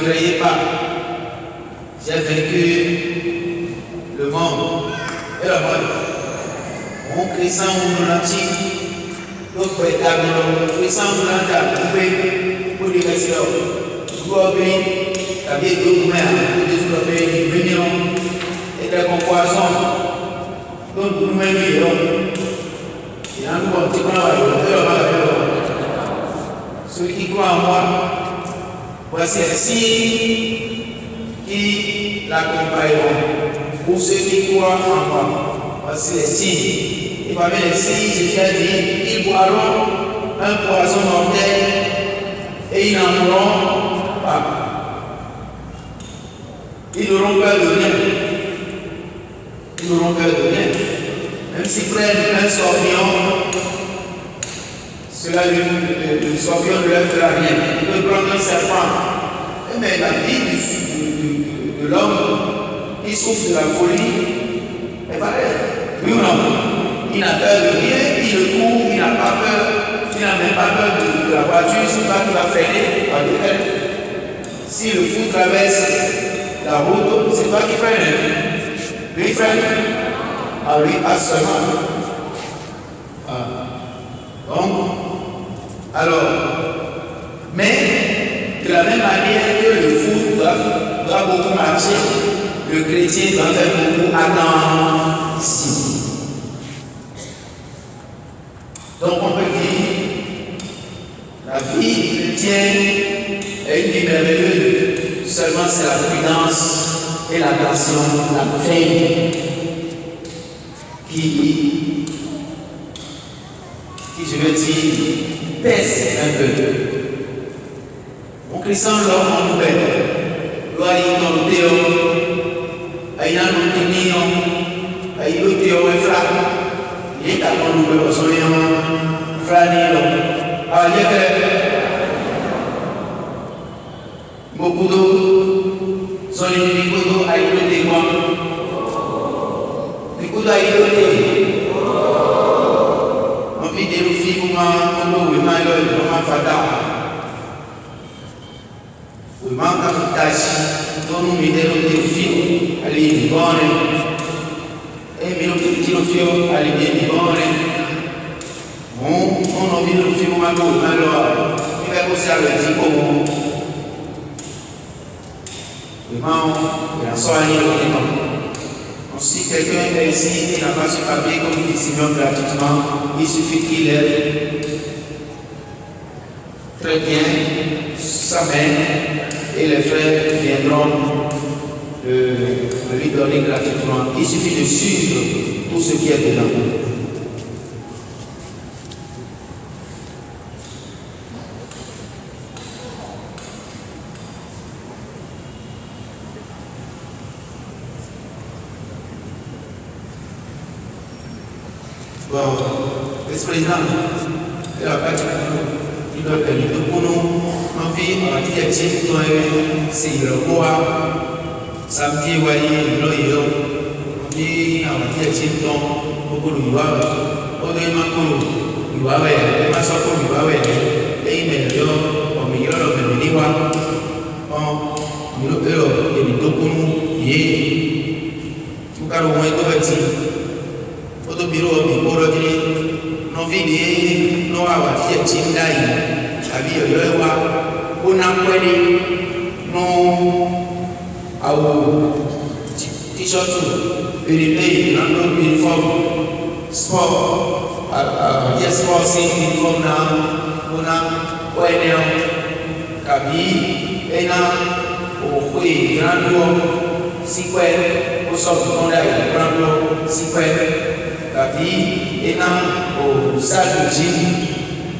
Ne craignez pas, j'ai vaincu le monde et la mort. Mon Christ en lunatique, d'autres étables, Christ en lunatique, pour les questions, pour obéir, la vie de nous-mêmes, pour développer l'union et la compassion. Donc nous-mêmes, il y a un nouveau petit plan, ceux qui croient en moi, voici les signes qui l'accompagneront. Pour ceux qui croient en moi, voici les signes. Et parmi les signes, Jésus a dit, ils boiront un poison mortel et ils n'en mourront pas. Ils n'auront peur de rien. Ils n'auront peur de rien. Même s'ils prennent un scorpion, le scorpion ne leur fera rien. Ils peuvent prendre un serpent. Mais la vie de l'homme qui souffre de la folie est pareille. Oui ou non? Il n'a peur de rien, il ne court, il n'a pas peur, il n'a même pas peur de la voiture, c'est pas qu'il va freiner par derrière. Si le fou traverse la route, c'est pas qu'il freine. Lui freine. À lui, pas seulement. Donc, alors, mais de la même manière que le fou doit beaucoup marcher, le chrétien doit faire beaucoup attention. Donc on peut dire, la vie chrétienne est une vie merveilleuse, seulement c'est la prudence et l'attention, la faim qui je veux dire, pèse un peu. Mon Christ l'homme nous bête. Loi y dans le théo, aïe dans le tenir, aïe le théo et frappe. Il est à mon nouveau soleil, frane, aïe beaucoup d'eau, soleil du couteau, aïe le témoin. Du couteau, aïe le témoin. We manca tutaci, non mi devo dire fio, ali di buone, e mi non ti tiro fio, ali di buone, non mi devo fio ma tu, allora, mi devo usare il tipo, la sola si quelqu'un est ici et n'a pas ce papier comme il dit Simon gratuitement, il suffit qu'il lève très bien sa main et les frères viendront lui donner gratuitement. Il suffit de suivre tout ce qui est dedans. Bon, l'ex-président, il a pas dit qu'il doit permettre pour nous, en vie, on va dire que c'est le bois, samedi, voyez, l'oyo, on dit, on va dire que beaucoup de bois, on dit, il va ouais, il va sortir, il va ouais, et il met le on met le même bois, on met le tout pour nous, yé, tout cas, au moins, tout va dire. Au bureau, non vidi, non aveva cindai, aveva una quelli, non t-shirt, uniform, sport, yes, uniform now, una quelli, cabi, e na, o qui, grande, si quel, o so che grande, si quel. La vie est dans au sac de gym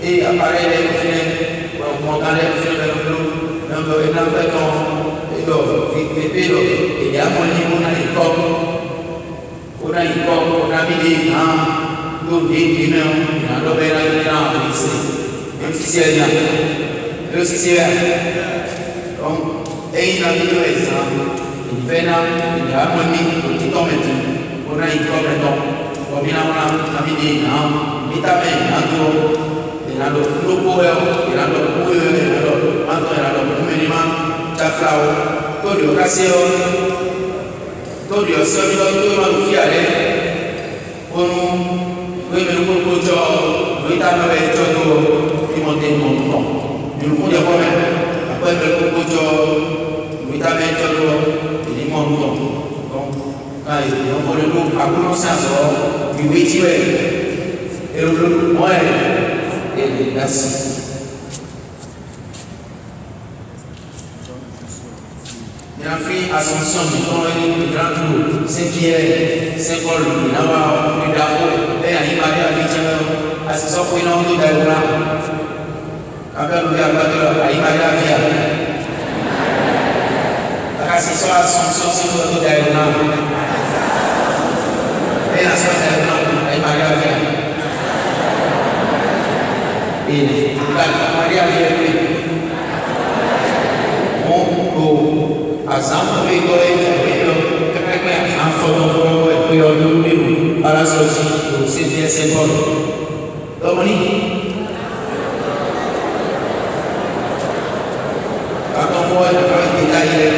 et appareil les films, on monte les films dans le et dans le béton et donc il y a mon niveau dans les corps, on a mis des gens, nous des humains, on a l'obéi dans le lycée, même si c'est là, le lycée donc et il a mis le exemple, il fait là, il y a mon niveau, petit commettre, on a une commettre. Combinamos caminhando, mitamente, ando grupo, ando menino, Jafrao, tout le Cassio, tout le Semi, tout le Fiale, pour nous, nous nous avons qui monte mon temps. Nous nous avons après le Coco, nous avons il monte donc, quand il a commencé à sortir, puis oui, tu es, et le moi, et merci. Il a fait Ascension du temps et le grand tour, Saint-Pierre, Saint-Paul, Nawa, Udako, et Aïmaria, Victor, Assistant pour une autre d'ailleurs. Après, nous avons Aïmaria, Assistant Ascension, c'est notre d'ailleurs. Et Assistant d'ailleurs, Aïmaria, et Maria, Azam we go en photo et à la sortie c'est bien symbole. Dominique, quand on voit le travail détaillé,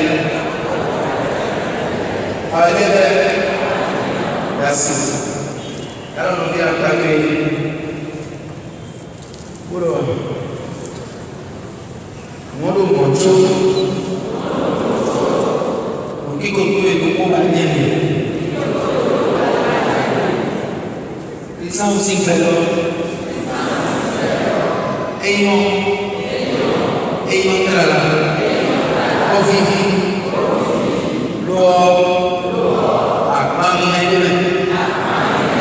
merci. Alors on vient attaquer pour modo moncho. Qui conclut le combat bien. Ils sont aussi clairs. Ayons là. Ovivi. L'or. Akmami n'aime.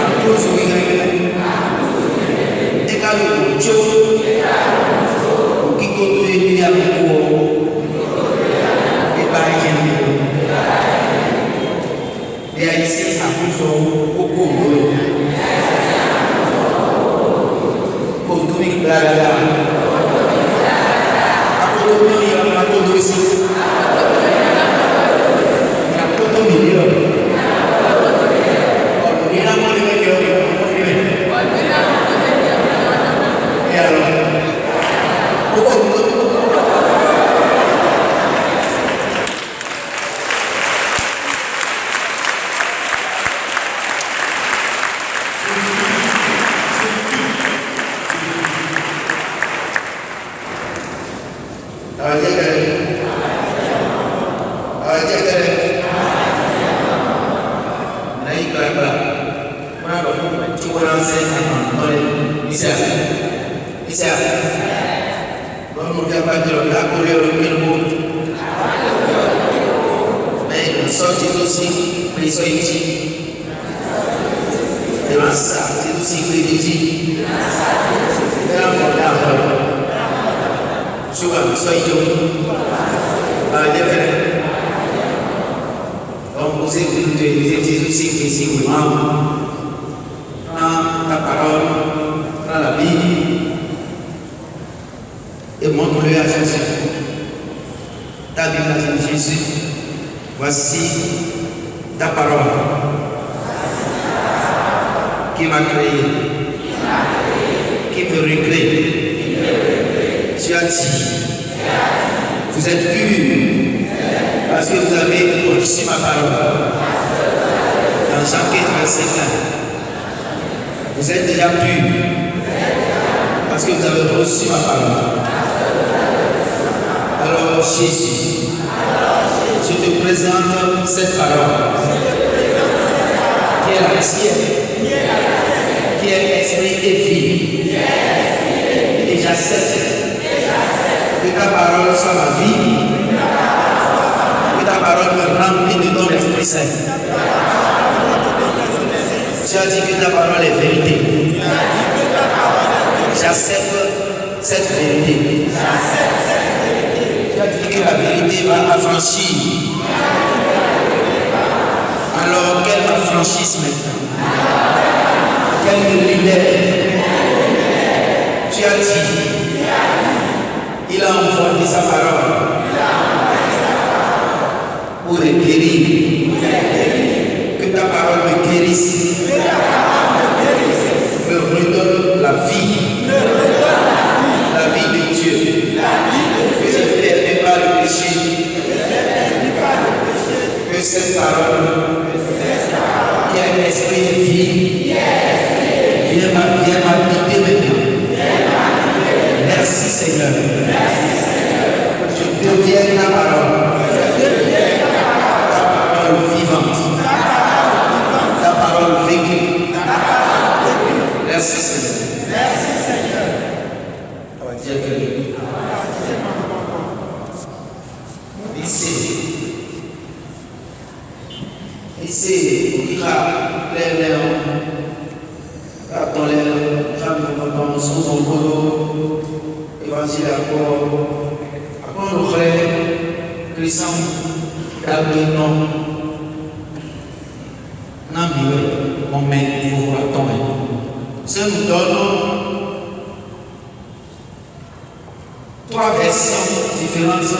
Akouzu n'aime. Égal au Tcho. Qui conclut le dialogue. Et par exemple. Et ici, à beaucoup pour Dominique Blagada. À Cotonou, il y a un Cotonou ici. Il y a Cotonou, il y a et alors, voici ta parole qui m'a créé, qui me regrette. Tu as dit, vous êtes purs parce que vous avez reçu ma parole. Dans Jean 15, verset 1, vous êtes déjà purs parce que vous avez reçu ma parole. Alors Jésus, je te présente cette parole qui est la tienne, qui est esprit et vie. Et j'accepte que ta parole soit ma vie, que ta parole me remplit de ton Esprit Saint. Tu as dit que ta parole est vérité. J'accepte cette vérité. Tu as dit que la vérité va affranchir. Alors qu'elle m'affranchisse maintenant. Qu'elle me libère. Tu as dit, il a envoyé sa parole pour les guérir. Que ta parole me guérisse. Me redonne la vie. La vie de Dieu. Que je ne perde pas le péché. que cette parole qui est l'esprit de vie vienne m'habiter maintenant. Merci Seigneur. Je deviens ta parole. Ta parole vivante. Ta parole vécue. Merci Seigneur. On va dire que ici, on dira les dans les femmes dans son boulot, évangile à le frère, Christian, Gabriel, non, mon maître, il faut attendre. Ça nous donne 3 versions différentes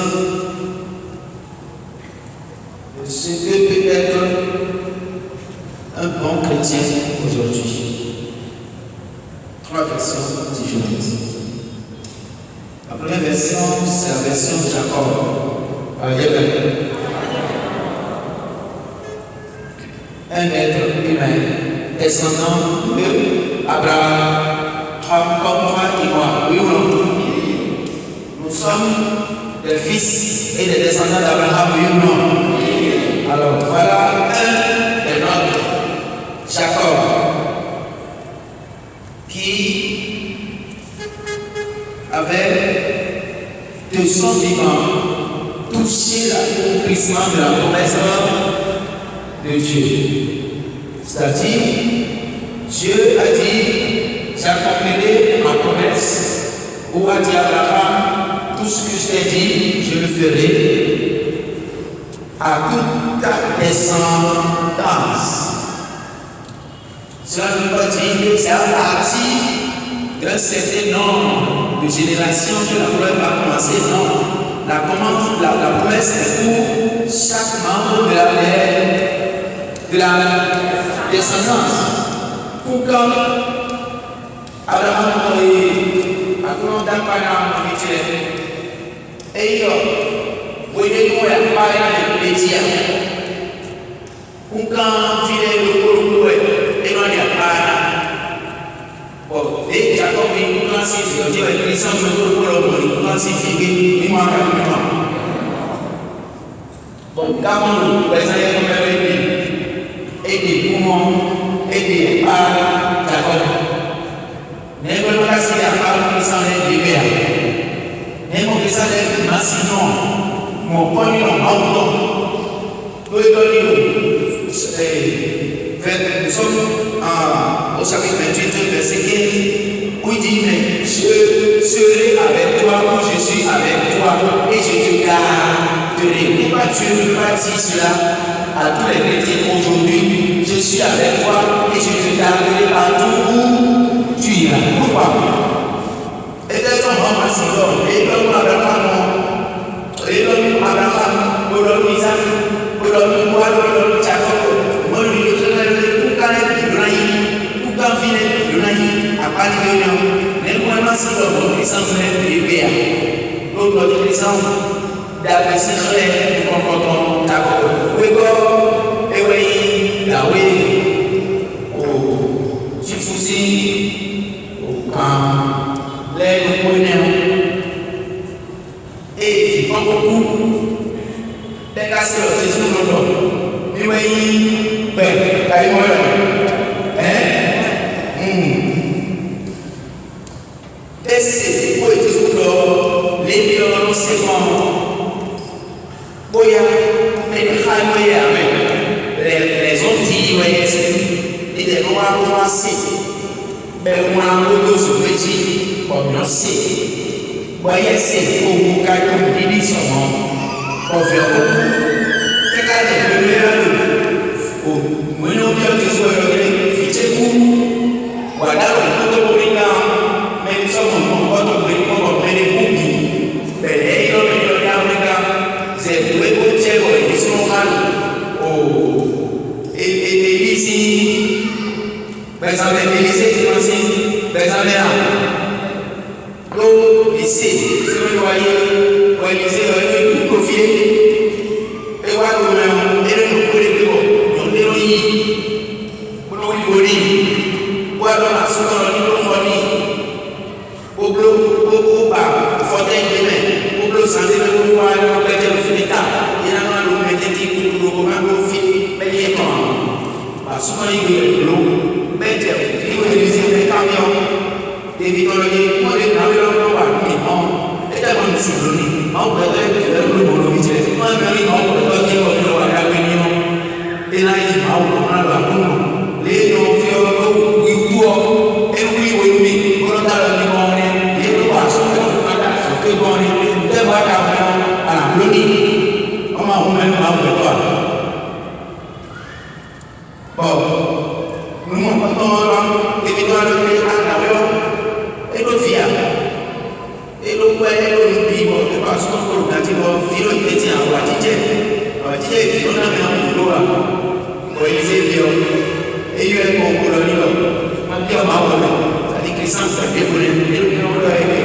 de ce que peut être un bon chrétien aujourd'hui. 3 versions différentes. La première version, c'est la version de Jacob. Un être humain, descendant de Abraham, comme toi et moi. Oui ou non? Nous sommes des fils et des descendants d'Abraham, oui ou non? Alors voilà un des nôtres, Jacob, qui avait de son vivant touché l'accomplissement de la promesse de Dieu. C'est-à-dire, Dieu a dit, j'accomplirai ma promesse, ou a dit Abraham, tout ce que je t'ai dit, je le ferai à toute ta descendance. Cela ne veut pas dire que c'est à partir d'un certain nombre de générations que la promesse va commencer. Non, la promesse est pour chaque membre de la descendance. Pour quand Abraham a commencé à parler et il voyez-nous la parole de l'Église. Pour quand il est le corps, et non, il n'y a pas. Bon, et Jacob, il classifie, il dit, il semble que il classifie, il m'a dit, bon, quand on les a et des poumons, et des parts, Jacob. Mais quand on a dit, il y a pas de sang et de guerre. Mais mon fils a dit, mais sinon, mon premier nom, nous sommes au chapitre 28, verset 15, où il dit, mais je serai avec toi, moi je suis avec toi, et je te garderai. Pourquoi Dieu ne pas dire cela à tous les chrétiens aujourd'hui? Je suis avec toi, et je te garderai partout où tu iras. Pourquoi? Et dès qu'on va passer l'homme, et l'homme Abraham, et l'homme Abraham, et l'homme Isaac, et l'homme Moab, et l'homme Jacob, moi je lui dirai, pour qu'elle ait du braille, pour qu'elle finisse du braille, à part de l'homme, mais moi je suis l'homme, qui s'en fait de l'épée. L'autre exemple, d'après ce frère, nous comportons Jacob. Oui, bon, et oui, là oui, au Tifoussi, au camp, les moyens. Et il prend beaucoup de casser le Jésus de l'homme. Mais oui, ben, carrément là. Et c'est pour Jésus de l'homme, les millions, c'est bon. Boya, mais les autres disent, oui, et des noirs commencés. Mais moi, je suis petit, comme je sais. Voyez, c'est pour vous gagner une bénédiction. On fait beaucoup. Et quand on est au milieu de ce que voilà, on peut ouvrir mais nous sommes en train de ouvrir pour les bougies. Mais les gens qui ont c'est doué pour tirer au et ici, par exemple, les lycées qui sont par exemple, donc, ici, si vous voyez, au lycée, tout confié, et voilà, et évitons le nez, on est dans le roi, et tellement de souffle, on peut être le bon officier, on mérite, on peut être le roi à la réunion, et là, il va au la boum, les noms, oui, toi, et oui, on a le bon, et le roi, son bon, et le roi à la blonie, on m'a même pas de toi. Bon, nous m'entendons, évitons le nez à la réunion, et le fiable. Et le point est le pays, de façon que le bâtiment philo était en bâtiment. Il y a un philo là. Pour Élysée, et il y a un bon colonie là. Il y a un bon ça dit que les sens sont dévolés. Et le bureau là est là.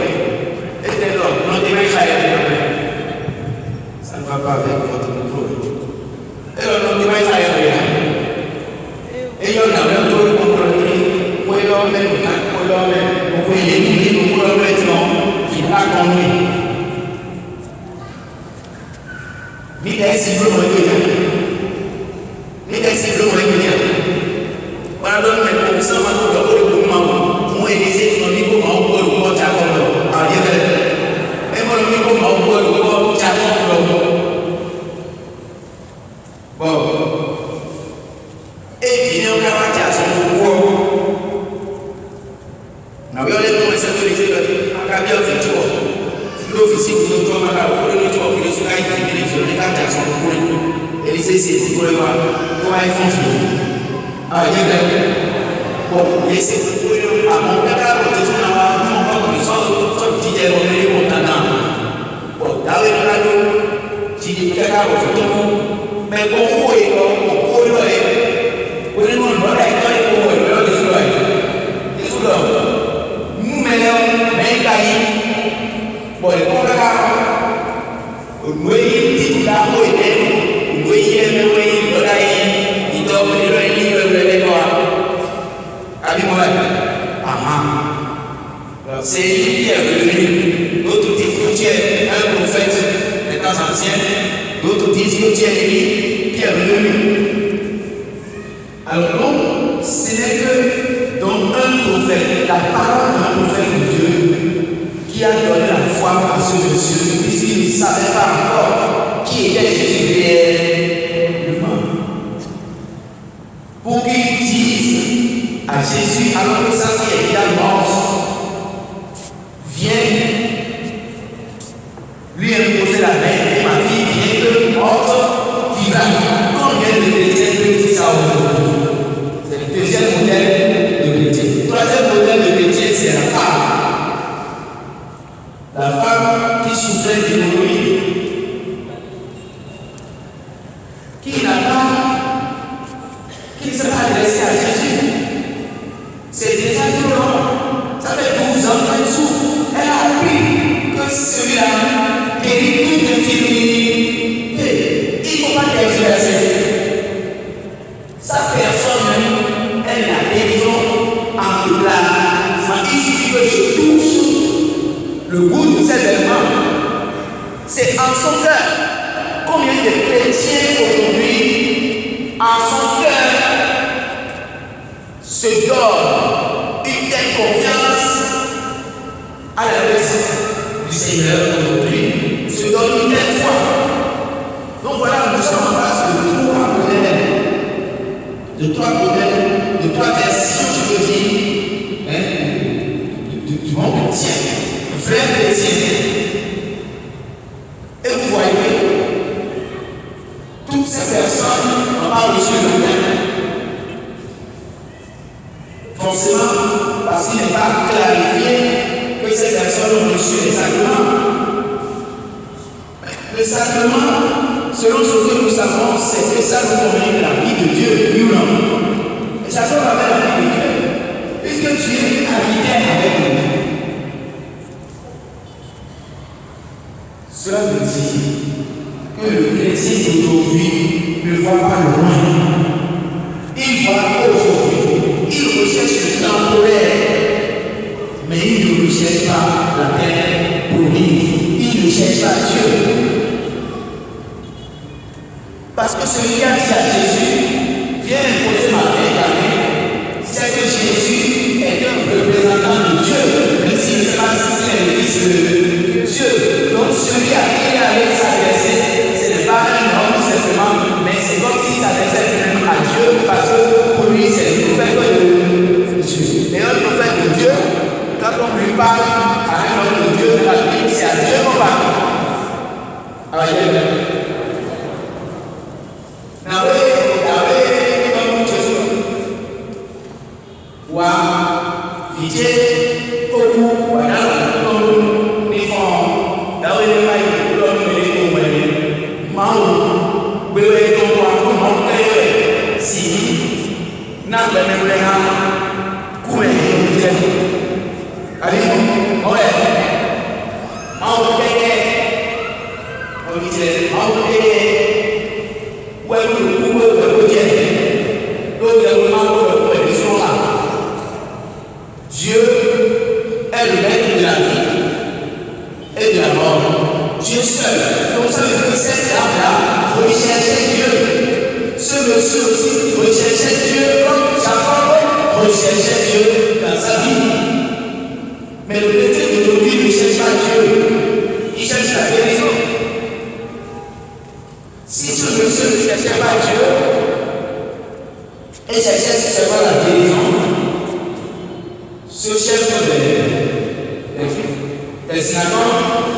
Non, il y a ça ne va pas avec votre micro. Et là, non, il y a et il y a un peu de colonie. Pour l'homme, pour l'homme, pour l'homme, pour l'homme, il a conduit. Mais est-ce que vous voilà donc maintenant, ça va nous donner le moment. Moi, Élysée, on dit comment on peut le voir, et moi, on dit comment on peut le voir, bon. Et il y a un caractère sur le pouvoir. Nous avons commencé à utiliser le caractère virtuel. L'officier qui nous donne la parole, nous avons pris le soleil qui est sur le caractère sur le pouvoir. Élysée, c'est pour le voir. Comment ils font? Ah, il y a bon, et c'est pour le à mon cas, quand je suis dans la maison, je suis dit, on est bon, bon, dans le radio, tu dis, mais bon, on est c'est lui qui est revenu. D'autres disent que tu es un prophète des temps anciens. D'autres disent que tu es Élie qui est revenu. Alors donc, ce n'est que dans un prophète, la parole d'un prophète de Dieu, qui a donné la foi à ce monsieur, puisqu'il ne savait pas encore qui était Jésus réellement. Pour qu'il dise à Jésus, alors que sa fille est déjà morte, viens lui imposer la main et ma fille vient de morte vivante. Combien de chrétiens peuvent dire ça aujourd'hui? C'est le deuxième modèle de chrétien. Le troisième modèle de chrétien, c'est la femme. La femme qui souffrait d'hémorroïdes, qui ne s'est pas adressée à Jésus. C'est déjà trop long. Ça fait 12 ans qu'elle souffre. Elle a appris que celui-là guérit toute infirmité. Il ne faut pas tergiverser. Sa personne, elle a la guérison en place. Il suffit que je touche le goût de ces éléments. C'est en son cœur. Combien de chrétiens aujourd'hui, en son cœur, se donnent une telle confiance à la personne du Seigneur aujourd'hui, se donne une telle foi. Donc voilà, nous sommes en face de trois modèles, de trois versions, je veux dire, du monde chrétien, vrai chrétien. Et vous voyez, toutes ces personnes n'ont pas reçu le même. Forcément, parce qu'il n'est pas clarifié que ces personnes ont reçu les sacrements. Le sacrement, selon ce que nous savons, c'est que ça nous convient de la vie de Dieu, nous non. Et ça nous rappelle la vie de Dieu. Puisque tu es habité avec nous. Cela veut dire que le chrétien d'aujourd'hui ne voit pas le loin. Il voit aujourd'hui. Il recherche le temporaire, mais il ne recherche pas la terre promise. Il ne cherche pas Dieu. Parce que celui qui a dit à Jésus, viens imposer ma main à lui, c'est que Jésus est un représentant de Dieu. Dieu seul. Donc ça veut dire que cette dame-là recherchait Dieu. Ce monsieur aussi recherchait Dieu comme Jacob recherchait Dieu dans sa vie. Mais le chrétien d'aujourd'hui ne cherche pas Dieu. Il cherche la guérison. Si ce monsieur ne cherchait pas Dieu, et cherchait seulement la guérison, ce chef des synagogues,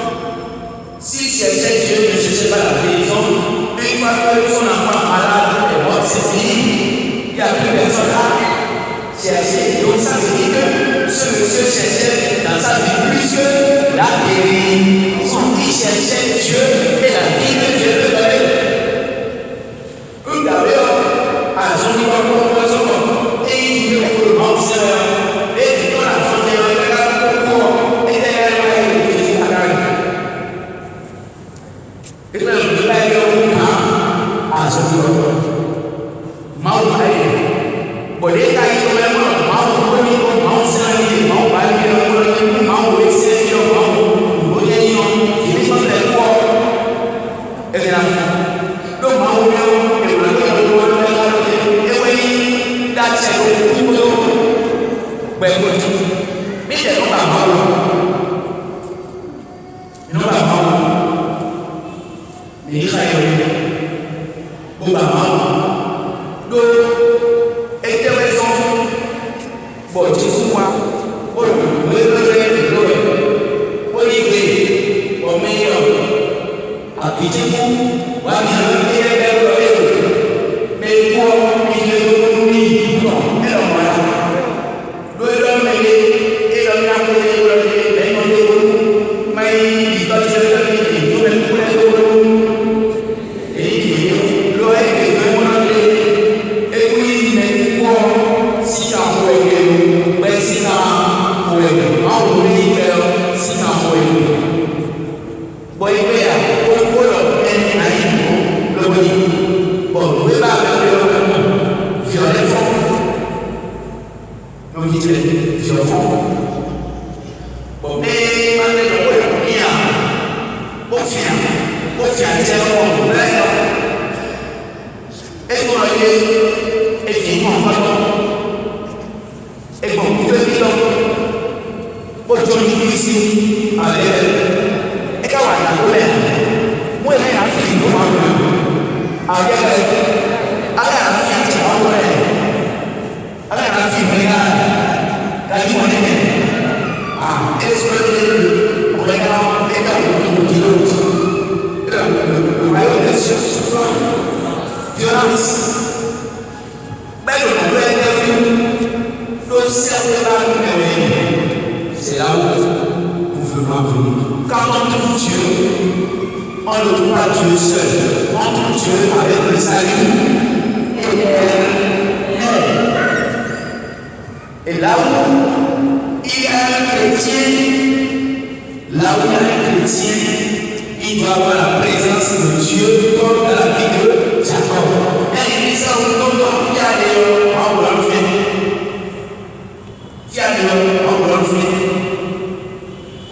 s'il cherchait Dieu, ne cherchait pas la guérison, une fois que son enfant malade est mort, c'est fini, il n'y a plus personne à chercher. Donc ça veut dire que ce monsieur cherchait dans sa vie plus que la guérison. Il cherchait Dieu et la vie que Dieu lui donnait. Un d'ailleurs, à son niveau, et il dit que le monde et il donne la santé, et derrière, il dit c'est là où vous voulez venir. Quand on trouve Dieu, on ne trouve pas Dieu seul. On trouve Dieu avec le salut et là où il y a un chrétien, il doit avoir la présence de Dieu comme dans la vie de Jacob. Et il dit ça où nous sommes fiers en voulant faire. Fiers en voulant faire.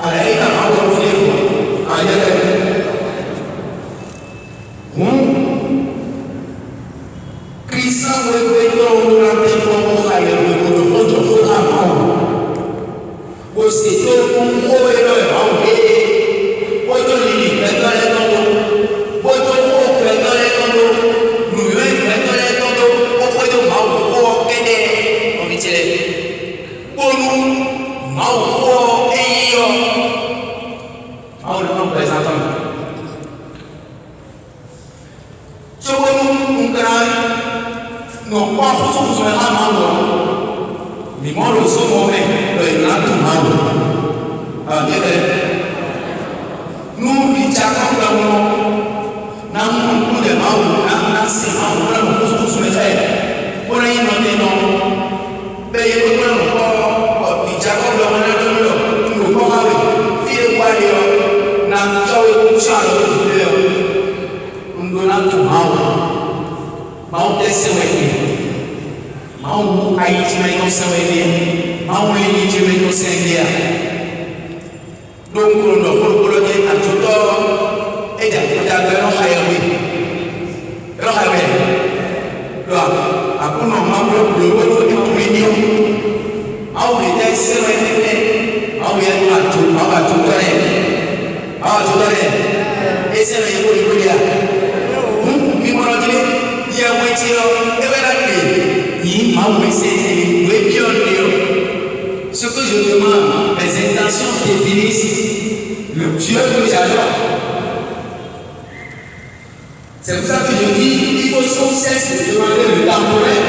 Alors, il a en voulant faire. Christ nous, nous avons tout Mao Tesséwété, Mao Haïti, Mao Séwété, Mao Lénité, Mao Sénguéa. Donc, nous avons colonié à tout temps et d'ailleurs, nous avons ce que je demande, les intentions définissent le Dieu que j'adore. C'est pour ça que je dis, il faut sans cesse demander le temporel.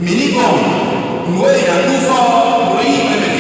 Minimum, nous avons un nouveau, nous avons un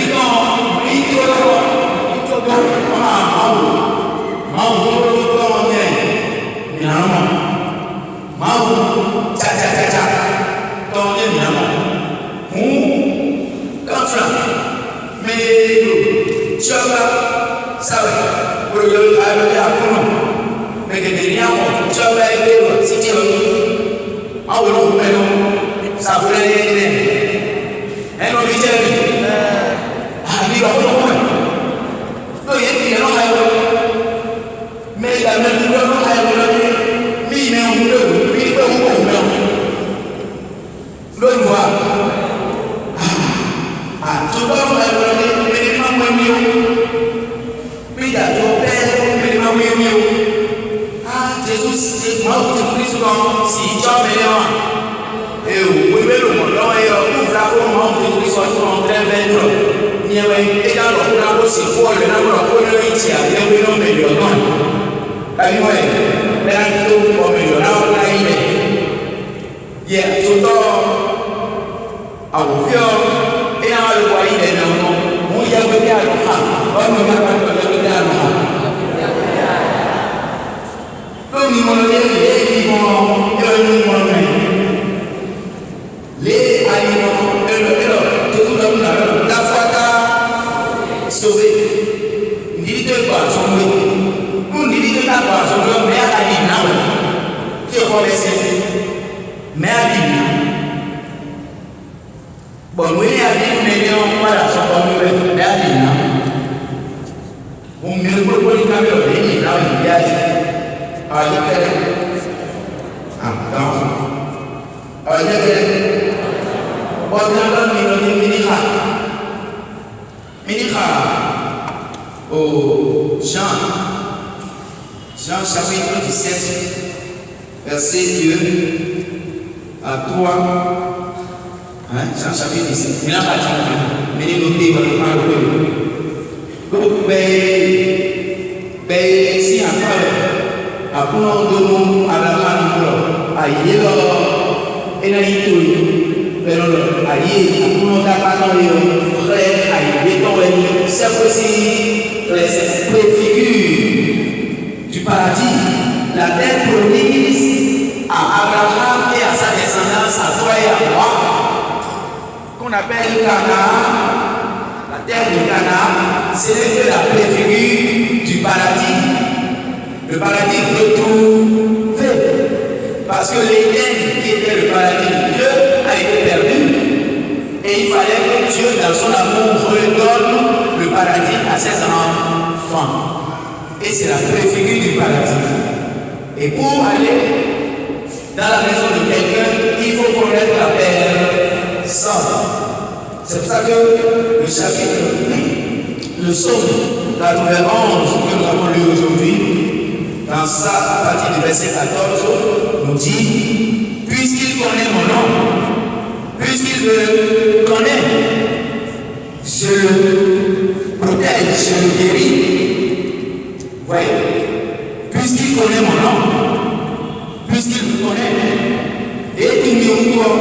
Jean chapitre 17, verset 2 à 3. Jean chapitre 17. Mais si après nous à la main, à yélo, et na yitui, pero ayi, nous d'apprendre frère, ayi béton, c'est aussi les préfigures du paradis, la terre promise à Abraham et à sa descendance, à toi et à moi, qu'on appelle Canaan, la terre de Canaan, c'est que la préfigure du paradis. Le paradis retrouvé, parce que l'Éden, qui était le paradis de Dieu, a été perdu. Et il fallait que Dieu, dans son amour, redonne le paradis à ses enfants. Et c'est la préfigure du paradis. Et pour aller dans la maison de quelqu'un, il faut connaître la personne. C'est pour ça que le chapitre, le psaume 91 que nous avons lu aujourd'hui, dans ça, à partir du verset 14, nous dit, puisqu'il connaît mon nom, puisqu'il me connaît, je le protège, je le guéris. Vous voyez, puisqu'il connaît mon nom, puisqu'il me connaît, et tout le monde,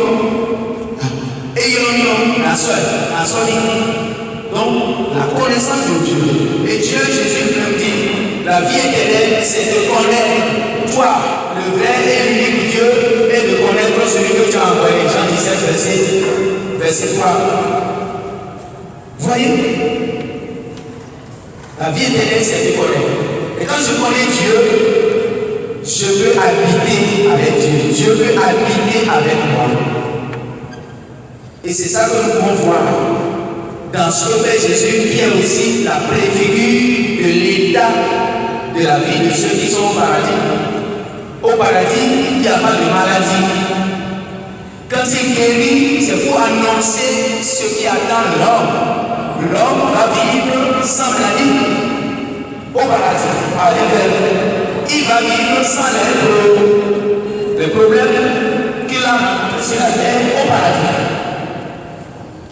ayons la seule. Donc, la connaissance de Dieu. Et Dieu, Jésus nous dit, la vie éternelle, c'est de connaître toi, le vrai et l'unique Dieu, et de connaître celui que tu as envoyé. Jean 17, verset 3. Vous voyez? La vie éternelle, c'est de connaître. Et quand je connais Dieu, je veux habiter avec Dieu, je veux habiter avec moi. Et c'est ça que nous pouvons voir dans ce que fait Jésus, qui est aussi la préfigure de l'état de la vie de ceux qui sont au paradis. Au paradis, il n'y a pas de maladie. Quand il guérit, c'est pour annoncer ce qui attend l'homme. L'homme va vivre sans maladie. Au paradis, il va vivre sans les problèmes qu'il a sur la terre au paradis.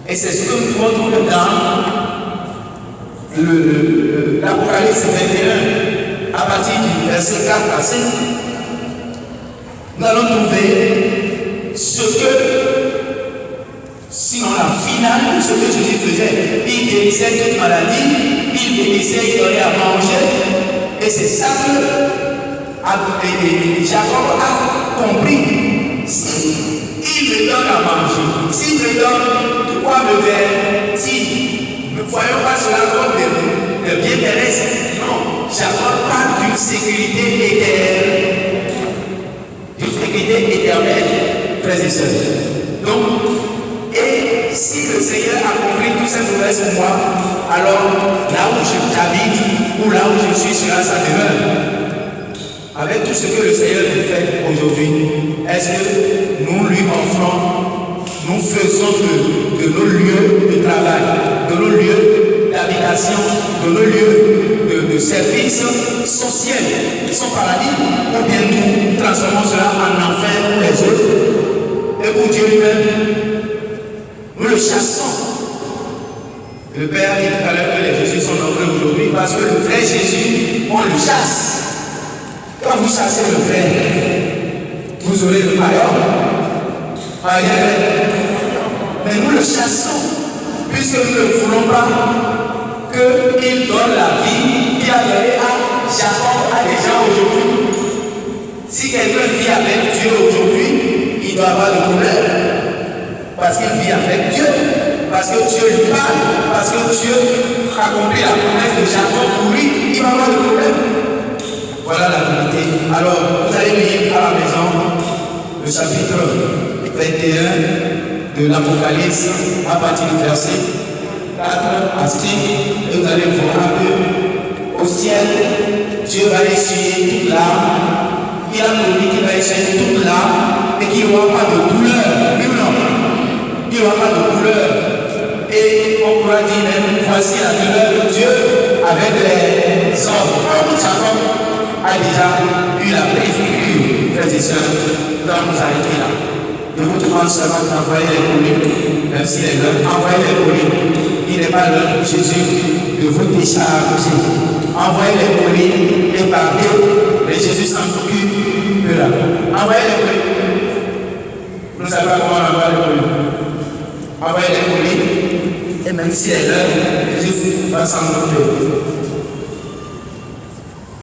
Et c'est ce que nous pouvons trouver dans l'Apocalypse 21, à partir du verset 4 à 5. Nous allons trouver ce que, sinon la finale de ce que Jésus faisait. Il guérissait toute maladie, il guérissait, il donnait à manger. Et c'est ça que Jacob a compris. S'il me donne à manger, s'il me donne de quoi me vertir, ne voyons pas cela comme de bien terrestre. Non, Jacob parle d'une sécurité éternelle. D'une sécurité éternelle, frères et sœurs. Donc, et si le Seigneur a compris toutes ces nouvelles pour moi, alors là où j'habite ou là où je suis, sera sa demeure. Avec tout ce que le Seigneur nous fait aujourd'hui, est-ce que nous lui offrons, nous faisons de nos lieux de travail, de nos lieux d'habitation, de nos lieux de service social, son paradis, ou bien nous transformons cela en enfer pour les autres, et pour Dieu lui-même, nous le chassons. Le Père dit tout à l'heure que les Jésus sont nombreux aujourd'hui parce que le vrai Jésus, on le chasse. Quand vous chassez le frère, vous aurez le paillon. Mais nous le chassons, puisque nous ne voulons pas qu'il donne la vie qu'il a donnée à Jacob, à des gens aujourd'hui. Si quelqu'un vit avec Dieu aujourd'hui, il doit avoir de problème. Parce qu'il vit avec Dieu, parce que Dieu lui parle, parce que Dieu accomplit la promesse de Jacob pour lui, il va avoir de problème. Voilà la vérité. Alors, vous allez lire à la maison le chapitre 21 de l'Apocalypse à partir du verset 4 à 6 et vous allez voir que au ciel, Dieu va essuyer toute larme. Il a promis qu'il va essuyer toute larme et qu'il n'y aura pas de douleur. Oui ou non? Il n'y aura pas de douleur. Et on pourra dire même, voici la douleur de Dieu avec les hommes. Comme Jacob a déjà eu la préfigure, frères et sœurs, quand nous arrêtons là. Je vous demande seulement d'envoyer les colis, même s'il est l'heure, envoyez les colis. Il n'est pas l'heure pour Jésus de vous décharger. Envoyez les colis et partez, et Jésus s'en occupe de là. Envoyez les colis. Vous ne savez pas comment envoyer les colis. Envoyez les colis, et même s'il est l'heure, Jésus va s'en occuper.